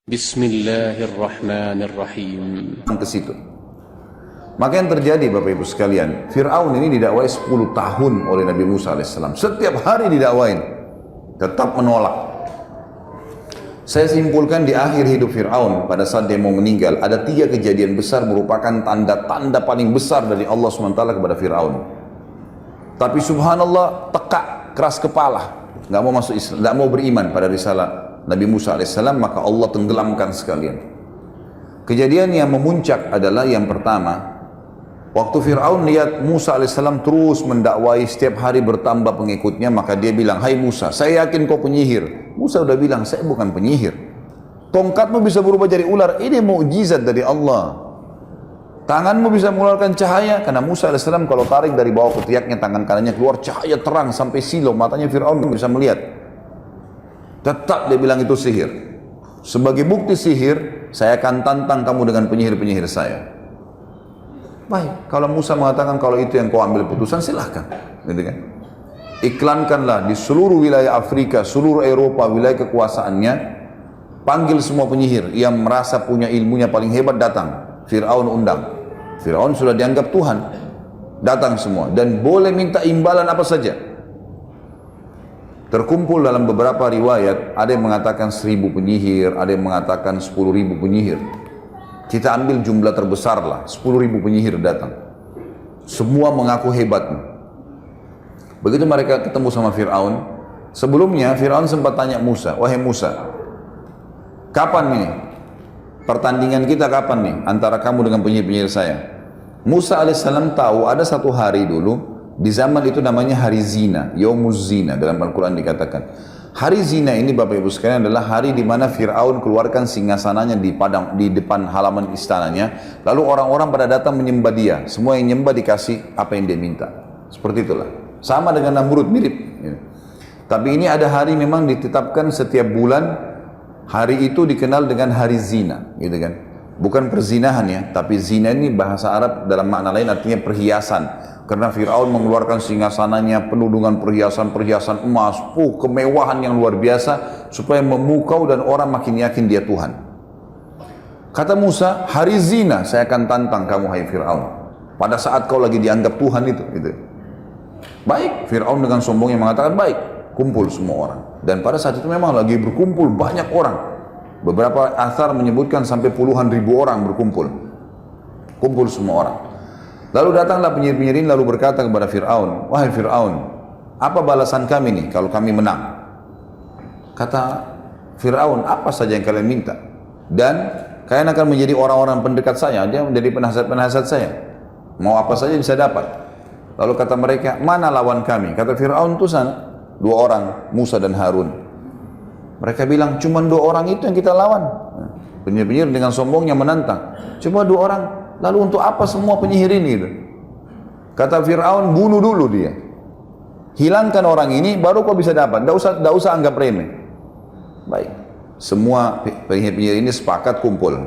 Bismillahirrahmanirrahim. Ke situ. Maka yang terjadi Bapak Ibu sekalian, Fir'aun ini didakwai 10 tahun oleh Nabi Musa alaihissalam. Setiap hari didakwain, tetap menolak. Saya simpulkan di akhir hidup Fir'aun, pada saat dia mau meninggal, ada 3 kejadian besar merupakan tanda-tanda paling besar dari Allah SWT kepada Fir'aun. Tapi subhanallah, tekak, keras kepala, nggak mau masuk Islam, nggak mau beriman pada risalah Nabi Musa alaihissalam, maka Allah tenggelamkan sekalian. Kejadian yang memuncak adalah yang pertama, waktu Fir'aun lihat Musa alaihissalam terus mendakwai, setiap hari bertambah pengikutnya, maka dia bilang, "Hai Musa, saya yakin kau penyihir." Musa udah bilang, "Saya bukan penyihir. Tongkatmu bisa berubah jadi ular, ini mukjizat dari Allah. Tanganmu bisa mengeluarkan cahaya." Karena Musa alaihissalam kalau tarik dari bawah ketiaknya, tangan kanannya keluar cahaya terang sampai silau, matanya Fir'aun bisa melihat. Tetap dia bilang itu sihir. Sebagai bukti sihir, saya akan tantang kamu dengan penyihir-penyihir saya. Baik, kalau Musa mengatakan kalau itu yang kau ambil putusan, silahkan, gitu kan? Iklankanlah di seluruh wilayah Afrika, seluruh Eropa, wilayah kekuasaannya, panggil semua penyihir yang merasa punya ilmunya paling hebat, datang. Fir'aun undang. Fir'aun sudah dianggap Tuhan, datang semua dan boleh minta imbalan apa saja. Terkumpul dalam beberapa riwayat, ada yang mengatakan 1000 penyihir, ada yang mengatakan 10.000 penyihir. Kita ambil jumlah terbesar lah, 10.000 penyihir datang. Semua mengaku hebat. Begitu mereka ketemu sama Fir'aun, sebelumnya Fir'aun sempat tanya Musa, "Wahai Musa, kapan nih pertandingan kita, kapan nih antara kamu dengan penyihir-penyihir saya?" Musa alaihissalam tahu ada satu hari dulu, di zaman itu namanya hari zina, Yaumuz Zina, dalam Al-Quran dikatakan. Hari zina ini Bapak Ibu sekalian adalah hari di mana Fir'aun keluarkan singgasananya di depan halaman istananya, lalu orang-orang pada datang menyembah dia. Semua yang nyembah dikasih apa yang dia minta. Seperti itulah. Sama dengan Namrud, mirip. Tapi ini ada hari memang ditetapkan setiap bulan, hari itu dikenal dengan hari zina, gitu kan. Bukan perzinahan ya, tapi zina ini bahasa Arab dalam makna lain artinya perhiasan. Karena Fir'aun mengeluarkan singgasananya penuh dengan perhiasan-perhiasan emas, kemewahan yang luar biasa, supaya memukau dan orang makin yakin dia Tuhan. Kata Musa, hari zina saya akan tantang kamu hai Fir'aun, pada saat kau lagi dianggap Tuhan itu. Baik, Fir'aun dengan sombongnya mengatakan, baik, kumpul semua orang. Dan pada saat itu memang lagi berkumpul banyak orang. Beberapa athar menyebutkan sampai puluhan ribu orang berkumpul. Kumpul semua orang. Lalu datanglah penyihir-penyihir ini lalu berkata kepada Fir'aun, "Wahai Fir'aun, apa balasan kami nih kalau kami menang?" Kata Fir'aun, "Apa saja yang kalian minta, dan kalian akan menjadi orang-orang pendekat saya, dia menjadi penasihat-penasihat saya. Mau apa saja bisa dapat." Lalu kata mereka, "Mana lawan kami?" Kata Fir'aun, "Itu sana, 2 orang, Musa dan Harun." Mereka bilang, "Cuma 2 orang itu yang kita lawan." Penyihir-penyihir dengan sombongnya menantang, "Cuma 2 orang. Lalu untuk apa semua penyihir ini?" Kata Fir'aun, "Bunuh dulu dia. Hilangkan orang ini, baru kau bisa dapat. Tidak usah anggap remeh." Baik. Semua penyihir-penyihir ini sepakat kumpul.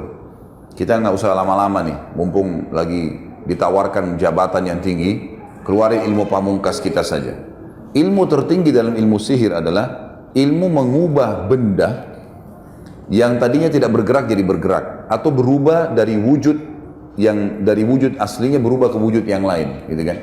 Kita nggak usah lama-lama nih, mumpung lagi ditawarkan jabatan yang tinggi, keluarin ilmu pamungkas kita saja. Ilmu tertinggi dalam ilmu sihir adalah ilmu mengubah benda yang tadinya tidak bergerak jadi bergerak, atau berubah dari wujud yang dari wujud aslinya berubah ke wujud yang lain, gitu kan?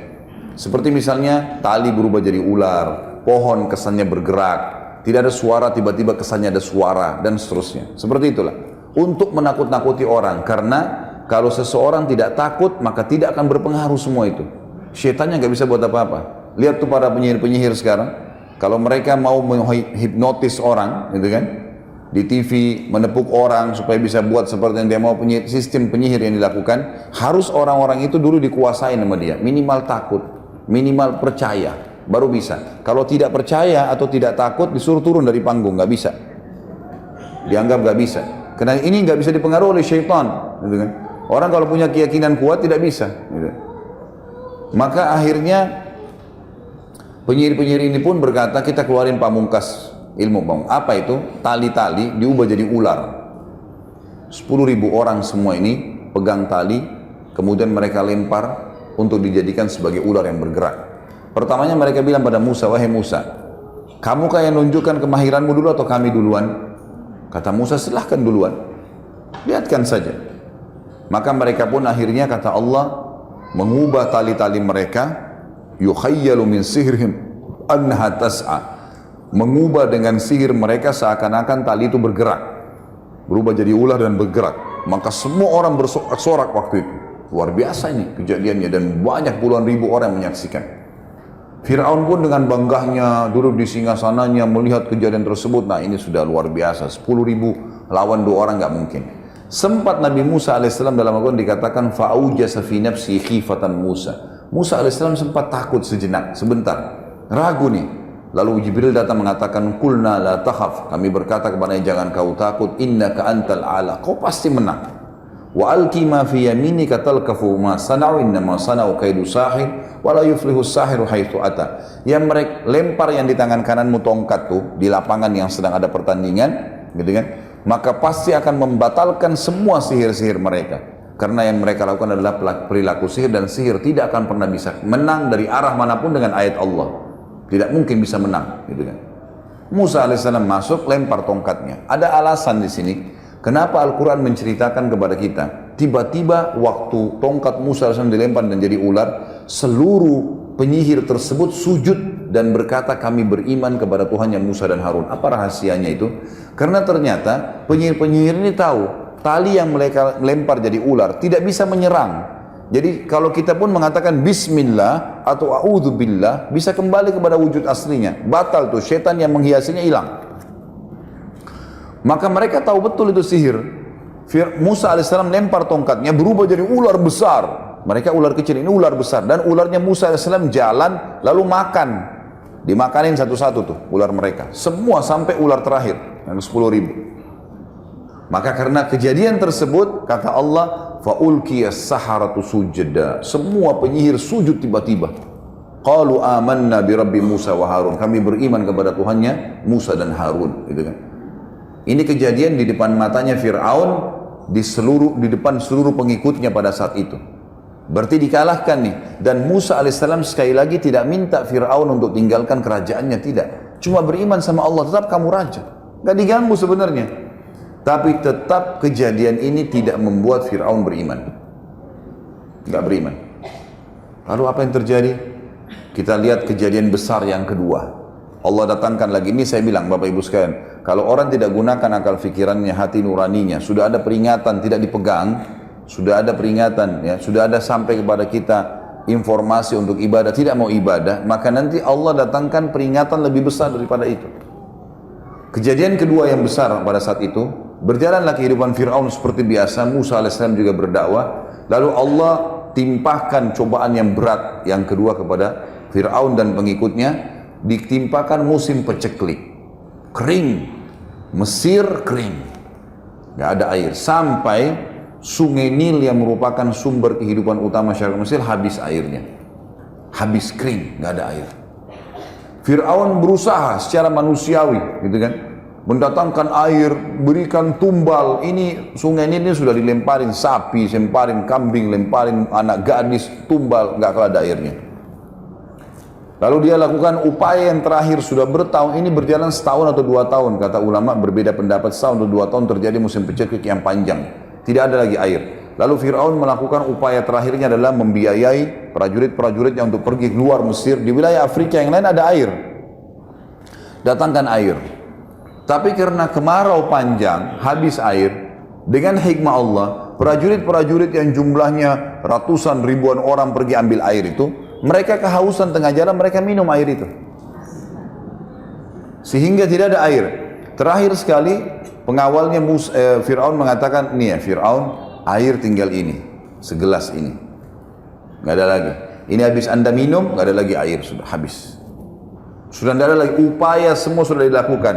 Seperti misalnya tali berubah jadi ular, pohon kesannya bergerak, tidak ada suara tiba-tiba kesannya ada suara, dan seterusnya. Seperti itulah. Untuk menakut-nakuti orang, karena kalau seseorang tidak takut maka tidak akan berpengaruh semua itu. Syaitannya nggak bisa buat apa-apa. Lihat tuh para penyihir-penyihir sekarang, kalau mereka mau menghipnotis orang, gitu kan? Di TV menepuk orang supaya bisa buat seperti yang dia mau. Sistem penyihir yang dilakukan, harus orang-orang itu dulu dikuasai sama dia, minimal takut, minimal percaya, baru bisa. Kalau tidak percaya atau tidak takut, disuruh turun dari panggung, nggak bisa, dianggap nggak bisa, karena ini nggak bisa dipengaruhi oleh syaitan, gitu kan? Orang kalau punya keyakinan kuat tidak bisa, gitu. Maka akhirnya penyihir-penyihir ini pun berkata, "Kita keluarin pamungkas ilmu bang." Apa itu? Tali-tali diubah jadi ular. 10.000 orang semua ini pegang tali, kemudian mereka lempar untuk dijadikan sebagai ular yang bergerak. Pertamanya mereka bilang pada Musa, "Wahai Musa, kamu yang nunjukkan kemahiranmu dulu atau kami duluan?" Kata Musa, silahkan duluan, lihatkan saja. Maka mereka pun akhirnya, kata Allah, mengubah tali-tali mereka, yukhayyalu min sihrihim annaha tas'a, mengubah dengan sihir mereka seakan-akan tali itu bergerak, berubah jadi ular dan bergerak. Maka semua orang bersorak-sorak waktu itu. Luar biasa ini kejadiannya, dan banyak puluhan ribu orang yang menyaksikan. Fir'aun pun dengan banggahnya duduk di singgasananya melihat kejadian tersebut. Nah, ini sudah luar biasa, 10.000 lawan 2 orang nggak mungkin. Sempat Nabi Musa alaihissalam dalam Al-Quran dikatakan fa'aujasa fi nafsi khifatan Musa. Musa alaihissalam sempat takut sejenak, sebentar, ragu nih. Lalu Jibril datang mengatakan, kulna la takhaf, kami berkata kepadanya, jangan kau takut, innaka antal a'la, kau pasti menang. Wa alqi ma fi yaminika talqafu ma sana'u innama sana'u kaidu sahir wa la yuflihu sahiru haitsu ata. Yang mereka lempar yang di tangan kananmu tongkat tuh di lapangan yang sedang ada pertandingan, gitu kan? Maka pasti akan membatalkan semua sihir-sihir mereka. Karena yang mereka lakukan adalah perilaku sihir, dan sihir tidak akan pernah bisa menang dari arah manapun dengan ayat Allah. Tidak mungkin bisa menang, gitu kan? Musa alaihissalam masuk, lempar tongkatnya. Ada alasan di sini. Kenapa Al-Quran menceritakan kepada kita, tiba-tiba waktu tongkat Musa AS dilempar dan jadi ular, seluruh penyihir tersebut sujud dan berkata, kami beriman kepada Tuhannya Musa dan Harun. Apa rahasianya itu? Karena ternyata penyihir-penyihir ini tahu, tali yang mereka lempar jadi ular tidak bisa menyerang. Jadi kalau kita pun mengatakan Bismillah atau A'udzubillah, bisa kembali kepada wujud aslinya. Batal tuh, setan yang menghiasinya hilang. Maka mereka tahu betul itu sihir. Musa alaihissalam lempar tongkatnya, berubah jadi ular besar. Mereka ular kecil, ini ular besar. Dan ularnya Musa alaihissalam jalan, lalu makan. Dimakanin satu-satu tuh ular mereka. Semua sampai ular terakhir, yang 10.000. Maka karena kejadian tersebut, kata Allah, fa'ulqiyas saharatu sujada. Semua penyihir sujud tiba-tiba. Qalu amanna bi Rabbi Musa wa Harun. Kami beriman kepada Tuhannya Musa dan Harun, gitu kan. Ini kejadian di depan matanya Fir'aun, di depan seluruh pengikutnya pada saat itu. Berarti dikalahkan nih. Dan Musa alaihissalam sekali lagi tidak minta Fir'aun untuk tinggalkan kerajaannya, tidak. Cuma beriman sama Allah, tetap kamu raja. Gak diganggu sebenarnya. Tapi tetap kejadian ini tidak membuat Fir'aun beriman. Gak beriman. Lalu apa yang terjadi? Kita lihat kejadian besar yang kedua. Allah datangkan lagi, ini saya bilang Bapak Ibu sekalian, kalau orang tidak gunakan akal fikirannya, hati nuraninya, sudah ada peringatan tidak dipegang, sudah ada peringatan, ya, sudah ada sampai kepada kita informasi untuk ibadah, tidak mau ibadah, maka nanti Allah datangkan peringatan lebih besar daripada itu. Kejadian kedua yang besar pada saat itu, berjalanlah kehidupan Fir'aun seperti biasa, Musa AS juga berdakwah, lalu Allah timpahkan cobaan yang berat yang kedua kepada Fir'aun dan pengikutnya, ditimpakan musim peceklik, kering, Mesir kering, gak ada air, sampai sungai Nil yang merupakan sumber kehidupan utama masyarakat Mesir habis airnya, habis kering, gak ada air. Fir'aun berusaha secara manusiawi, gitu kan, mendatangkan air, berikan tumbal. Ini sungai Nil ini sudah dilemparin sapi, lemparin kambing, lemparin anak gadis, tumbal, gak kalah ada airnya. Lalu dia lakukan upaya yang terakhir, sudah bertahun ini, berjalan setahun atau 2 tahun. Kata ulama berbeda pendapat, setahun atau 2 tahun terjadi musim peceklik yang panjang. Tidak ada lagi air. Lalu Fir'aun melakukan upaya terakhirnya adalah membiayai prajurit-prajuritnya untuk pergi keluar Mesir. Di wilayah Afrika yang lain ada air. Datangkan air. Tapi karena kemarau panjang, habis air, dengan hikmah Allah, prajurit-prajurit yang jumlahnya ratusan ribuan orang pergi ambil air itu, mereka kehausan tengah jalan, mereka minum air itu. Sehingga tidak ada air. Terakhir sekali, pengawalnya Fir'aun mengatakan, nih ya Fir'aun, air tinggal ini, segelas ini. Nggak ada lagi. Ini habis Anda minum, nggak ada lagi air, sudah habis. Sudah tidak ada lagi, upaya semua sudah dilakukan.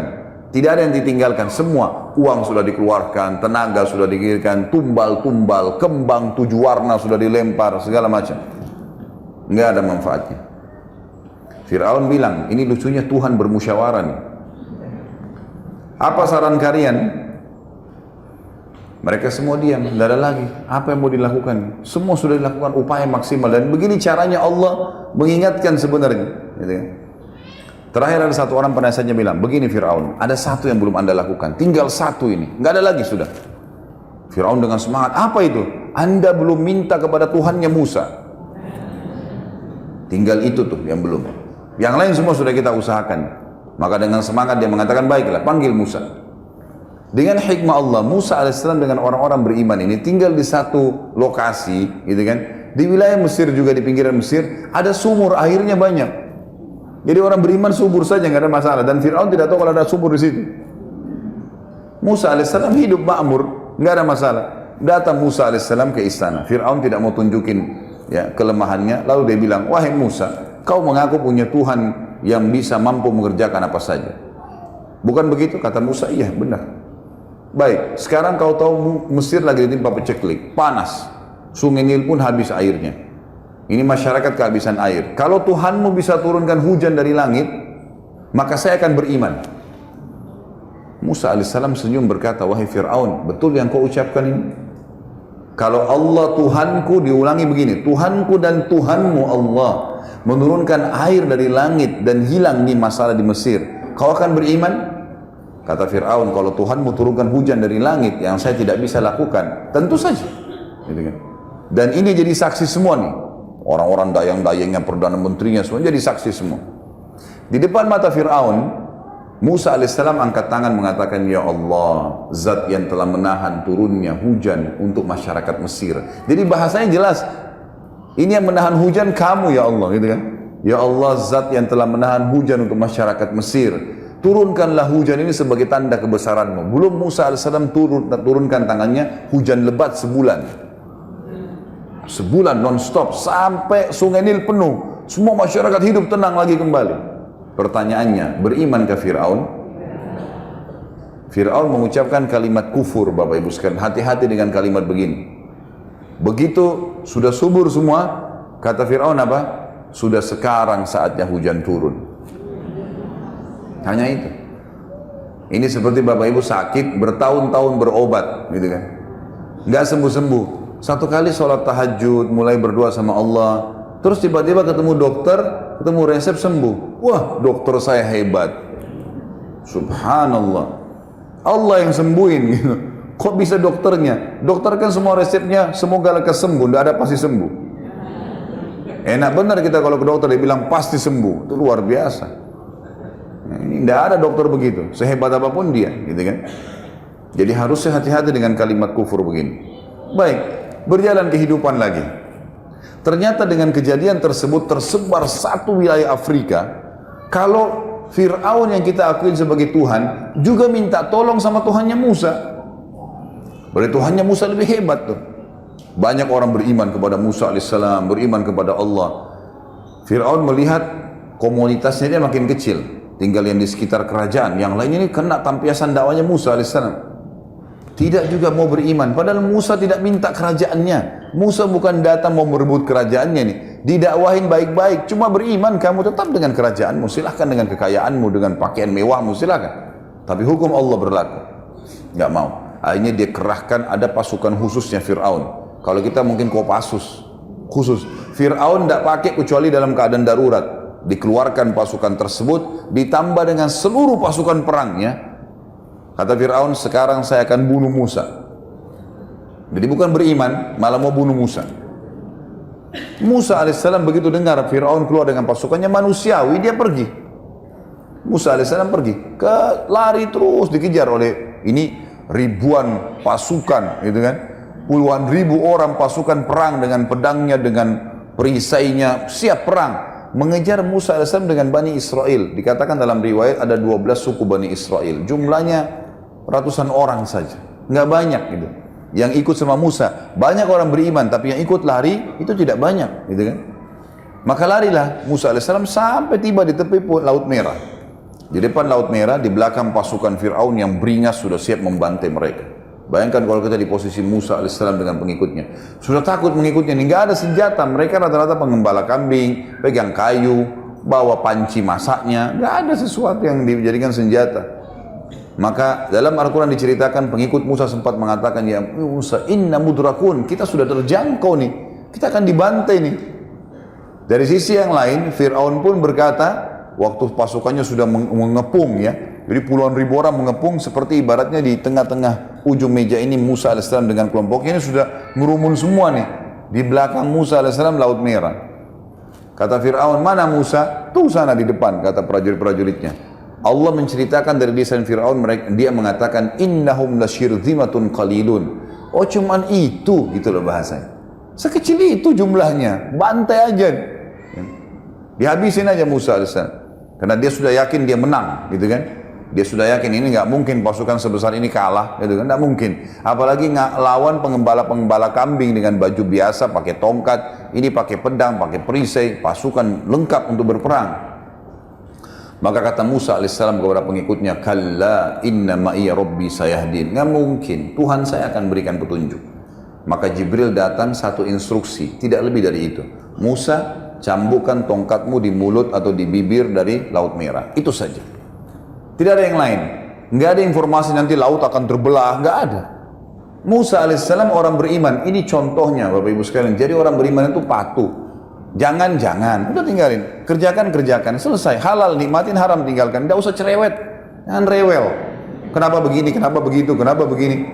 Tidak ada yang ditinggalkan, semua uang sudah dikeluarkan, tenaga sudah dikirimkan, tumbal-tumbal, kembang 7 warna sudah dilempar, segala macam. Nggak ada manfaatnya. Fir'aun bilang, ini lucunya Tuhan bermusyawarah nih. Apa saran kalian? Mereka semua diam, tidak ada lagi. Apa yang mau dilakukan? Semua sudah dilakukan upaya maksimal, dan begini caranya Allah mengingatkan sebenarnya. Gitu kan? Terakhir ada satu orang penasihatnya bilang, begini Fir'aun, ada satu yang belum anda lakukan, tinggal satu ini, nggak ada lagi sudah. Fir'aun dengan semangat, apa itu? Anda belum minta kepada Tuhannya Musa. Tinggal itu tuh yang belum. Yang lain semua sudah kita usahakan. Maka dengan semangat dia mengatakan, baiklah, panggil Musa. Dengan hikmah Allah, Musa alaihissalam dengan orang-orang beriman ini tinggal di satu lokasi, gitu kan? Di wilayah Mesir juga, di pinggiran Mesir, ada sumur, airnya banyak. Jadi orang beriman subur saja, nggak ada masalah. Dan Fir'aun tidak tahu kalau ada subur di situ. Musa alaihissalam hidup makmur, nggak ada masalah. Datang Musa alaihissalam ke istana. Fir'aun tidak mau tunjukin ya kelemahannya. Lalu dia bilang, wahai Musa, kau mengaku punya Tuhan yang bisa mampu mengerjakan apa saja. Bukan begitu? Kata Musa, iya benar. Baik, sekarang kau tahu Mesir lagi ditimpa paceklik, panas. Sungai Nil pun habis airnya. Ini masyarakat kehabisan air. Kalau Tuhanmu bisa turunkan hujan dari langit, maka saya akan beriman. Musa alaihissalam senyum berkata, wahai Fir'aun, betul yang kau ucapkan ini? Kalau Allah Tuhanku, diulangi begini, Tuhanku dan Tuhanmu Allah menurunkan air dari langit dan hilang nih masalah di Mesir, kau akan beriman? Kata Fir'aun, kalau Tuhanmu turunkan hujan dari langit yang saya tidak bisa lakukan, tentu saja. Dan ini jadi saksi semua nih. Orang-orang dayang-dayangnya, Perdana Menterinya, semua jadi saksi semua. Di depan mata Fir'aun, Musa alaihissalam angkat tangan mengatakan, ya Allah, zat yang telah menahan turunnya hujan untuk masyarakat Mesir. Jadi bahasanya jelas, ini yang menahan hujan kamu ya Allah, gitu kan? Ya Allah, zat yang telah menahan hujan untuk masyarakat Mesir, turunkanlah hujan ini sebagai tanda kebesaranmu. Belum Musa alaihissalam turunkan tangannya, hujan lebat sebulan. Sebulan non-stop sampai sungai Nil penuh. Semua masyarakat hidup tenang lagi kembali. Pertanyaannya, beriman ke Fir'aun? Fir'aun mengucapkan kalimat kufur, Bapak Ibu sekalian. Hati-hati dengan kalimat begini. Begitu sudah subur semua, kata Fir'aun apa? Sudah sekarang saatnya hujan turun. Hanya itu. Ini seperti Bapak Ibu sakit bertahun-tahun berobat, gitu kan? Nggak sembuh-sembuh. Satu kali sholat tahajud, mulai berdoa sama Allah, terus tiba-tiba ketemu dokter, ketemu resep sembuh. Wah, dokter saya hebat. Subhanallah. Allah yang sembuhin gitu. Kok bisa dokternya? Dokter kan semua resepnya semoga lekas sembuh, tidak ada pasti sembuh. Enak benar kita kalau ke dokter dia bilang pasti sembuh, itu luar biasa. Nah, ini tidak ada dokter begitu, sehebat apapun dia, gitu kan? Jadi harusnya hati-hati dengan kalimat kufur begini. Baik, berjalan kehidupan lagi. Ternyata dengan kejadian tersebut tersebar satu wilayah Afrika. Kalau Fir'aun yang kita akui sebagai Tuhan juga minta tolong sama Tuhannya Musa. Berarti Tuhannya Musa lebih hebat tuh. Banyak orang beriman kepada Musa alaihissalam, beriman kepada Allah. Fir'aun melihat komunitasnya dia makin kecil, tinggal yang di sekitar kerajaan. Yang lainnya ini kena tampiasan dakwanya Musa alaihissalam. Tidak juga mau beriman, padahal Musa tidak minta kerajaannya. Musa bukan datang mau merebut kerajaannya nih. Didakwahin baik-baik, cuma beriman kamu tetap dengan kerajaanmu, silahkan dengan kekayaanmu, dengan pakaian mewahmu, silahkan. Tapi hukum Allah berlaku. Nggak mau. Akhirnya dia kerahkan, ada pasukan khususnya Fir'aun. Kalau kita mungkin Kopassus khusus. Fir'aun tidak pakai kecuali dalam keadaan darurat. Dikeluarkan pasukan tersebut, ditambah dengan seluruh pasukan perangnya. Kata Fir'aun, sekarang saya akan bunuh Musa. Jadi bukan beriman, malah mau bunuh Musa. Musa alaihissalam begitu dengar Fir'aun keluar dengan pasukannya manusiawi, dia pergi. Musa alaihissalam pergi, lari terus dikejar oleh ini ribuan pasukan, gitu kan? Puluhan ribu orang pasukan perang dengan pedangnya, dengan perisainya, siap perang. Mengejar Musa alaihissalam dengan Bani Israel. Dikatakan dalam riwayat ada 12 suku Bani Israel. Jumlahnya ratusan orang saja, nggak banyak gitu. Yang ikut sama Musa, banyak orang beriman, tapi yang ikut lari itu tidak banyak, gitu kan? Maka larilah Musa alaihissalam sampai tiba di tepi Laut Merah. Di depan Laut Merah, di belakang pasukan Fir'aun yang beringas sudah siap membantai mereka. Bayangkan kalau kita di posisi Musa alaihissalam dengan pengikutnya, sudah takut mengikutnya, ini nggak ada senjata. Mereka rata-rata pengembala kambing, pegang kayu, bawa panci masaknya, nggak ada sesuatu yang dijadikan senjata. Maka dalam Al-Quran diceritakan pengikut Musa sempat mengatakan, ya Musa, inna mudrakun, kita sudah terjangkau nih, kita akan dibantai nih. Dari sisi yang lain, Fir'aun pun berkata, waktu pasukannya sudah mengepung ya. Jadi puluhan ribu orang mengepung seperti ibaratnya di tengah-tengah ujung meja ini Musa alaihissalam dengan kelompoknya ini sudah ngerumun semua nih. Di belakang Musa alaihissalam Laut Merah. Kata Fir'aun, mana Musa? Tuh sana di depan, kata prajurit-prajuritnya. Allah menceritakan dari lisan Fir'aun, dia mengatakan, innahum lasyirzimatun qalilun. Oh cuman itu, gitu loh bahasanya. Sekecil itu jumlahnya, bantai aja. Dihabisin aja Musa alaihissalam. Karena dia sudah yakin dia menang, gitu kan. Dia sudah yakin ini nggak mungkin pasukan sebesar ini kalah, gitu kan? Nggak mungkin. Apalagi lawan pengembala kambing dengan baju biasa, pakai tongkat, ini pakai pedang, pakai perisai, pasukan lengkap untuk berperang. Maka kata Musa alaihissalam kepada pengikutnya, kalla inna ma'iya rabbi sayahdin. Nggak mungkin, Tuhan saya akan berikan petunjuk. Maka Jibril datang satu instruksi, tidak lebih dari itu. Musa, cambukkan tongkatmu di mulut atau di bibir dari Laut Merah. Itu saja. Tidak ada yang lain. Nggak ada informasi nanti laut akan terbelah. Nggak ada. Musa alaihissalam orang beriman. Ini contohnya Bapak Ibu sekalian. Jadi orang beriman itu patuh. Jangan. Udah tinggalin. Kerjakan. Selesai. Halal nikmatin, haram tinggalkan. Nggak usah cerewet. Jangan rewel. Kenapa begini? Kenapa begitu? Kenapa begini?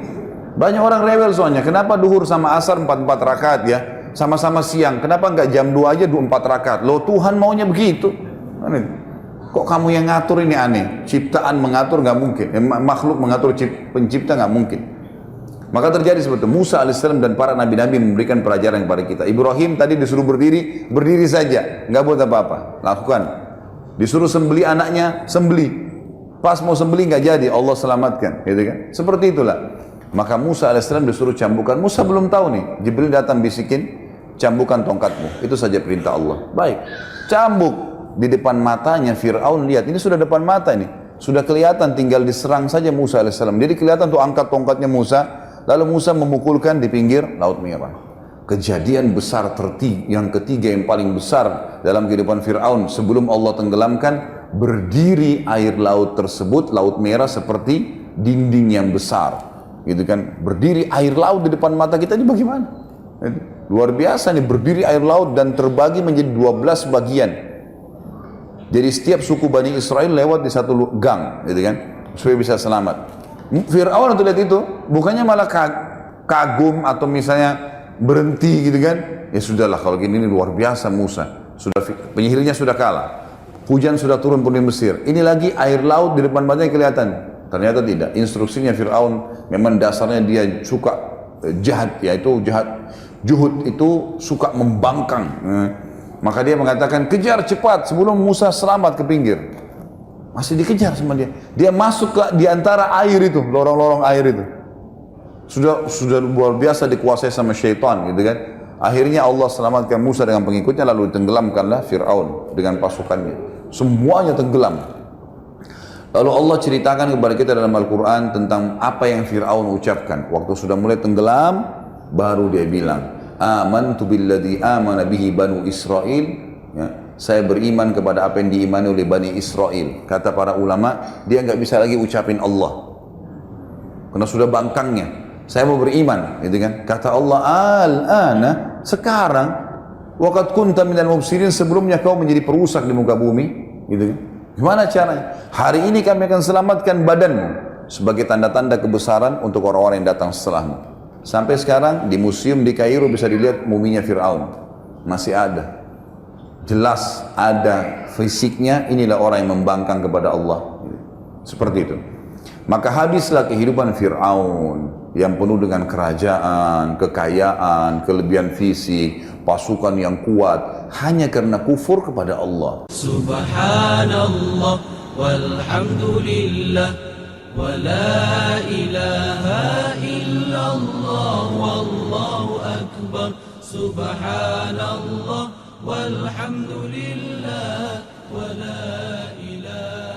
Banyak orang rewel soalnya. Kenapa duhur sama asar 4 rakaat ya? Sama-sama siang. Kenapa nggak jam 2 aja 4 rakaat? Loh Tuhan maunya begitu. Kok kamu yang ngatur, ini aneh. Ciptaan mengatur nggak mungkin. Makhluk mengatur pencipta nggak mungkin. Maka terjadi seperti itu. Musa alaihissalam dan para nabi-nabi memberikan pelajaran kepada kita. Ibrahim tadi disuruh berdiri saja, nggak buat apa-apa. Lakukan. Disuruh sembeli anaknya, sembeli. Pas mau sembeli nggak jadi, Allah selamatkan, gitu kan? Seperti itulah. Maka Musa alaihissalam disuruh cambukan. Musa belum tahu nih. Jibril datang bisikin, cambukan tongkatmu. Itu saja perintah Allah. Baik, cambuk. Di depan matanya Fir'aun lihat, ini sudah depan mata nih, sudah kelihatan, tinggal diserang saja Musa alaihissalam. Jadi kelihatan tuh angkat tongkatnya Musa, lalu Musa memukulkan di pinggir Laut Merah. Kejadian besar yang ketiga yang paling besar dalam kehidupan Fir'aun sebelum Allah tenggelamkan, berdiri air laut tersebut, Laut Merah seperti dinding yang besar, gitu kan? Berdiri air laut di depan mata kita, ini bagaimana? Luar biasa nih, berdiri air laut dan terbagi menjadi 12 bagian. Jadi setiap suku Bani Israel lewat di satu gang, gitu kan, supaya bisa selamat. Fir'aun waktu lihat itu, bukannya malah kagum atau misalnya berhenti, gitu kan? Ya sudahlah, kalau gini ini luar biasa Musa. Penyihirnya sudah kalah, hujan sudah turun pun di Mesir. Ini lagi air laut di depan matanya kelihatan. Ternyata tidak. Instruksinya Fir'aun memang dasarnya dia suka jahat, yaitu juhud itu suka membangkang. Maka dia mengatakan, kejar cepat sebelum Musa selamat ke pinggir. Masih dikejar sama dia. Dia masuk di antara air itu, lorong-lorong air itu. Sudah luar biasa dikuasai sama syaitan, gitu kan. Akhirnya Allah selamatkan Musa dengan pengikutnya, lalu tenggelamkanlah Fir'aun dengan pasukannya. Semuanya tenggelam. Lalu Allah ceritakan kepada kita dalam Al-Quran tentang apa yang Fir'aun ucapkan. Waktu sudah mulai tenggelam, baru dia bilang, amantu billadzi amana bihi banu Israel, ya, saya beriman kepada apa yang diimani oleh Bani Israel. Kata para ulama, dia nggak bisa lagi ucapin Allah karena sudah bangkangnya. Saya mau beriman, gitu kan? Kata Allah, al-ana, sekarang, waqad kunta minal mufsidin, sebelumnya kau menjadi perusak di muka bumi, gitu kan? Gimana caranya? Hari ini kami akan selamatkan badanmu sebagai tanda-tanda kebesaran untuk orang-orang yang datang setelahmu. Sampai sekarang di museum di Kairo bisa dilihat muminya Fir'aun. Masih ada. Jelas ada fisiknya, inilah orang yang membangkang kepada Allah. Seperti itu. Maka habislah kehidupan Fir'aun yang penuh dengan kerajaan, kekayaan, kelebihan fisik, pasukan yang kuat, hanya karena kufur kepada Allah. Subhanallah walhamdulillah ولا إله إلا الله والله أكبر سبحان الله والحمد لله ولا إله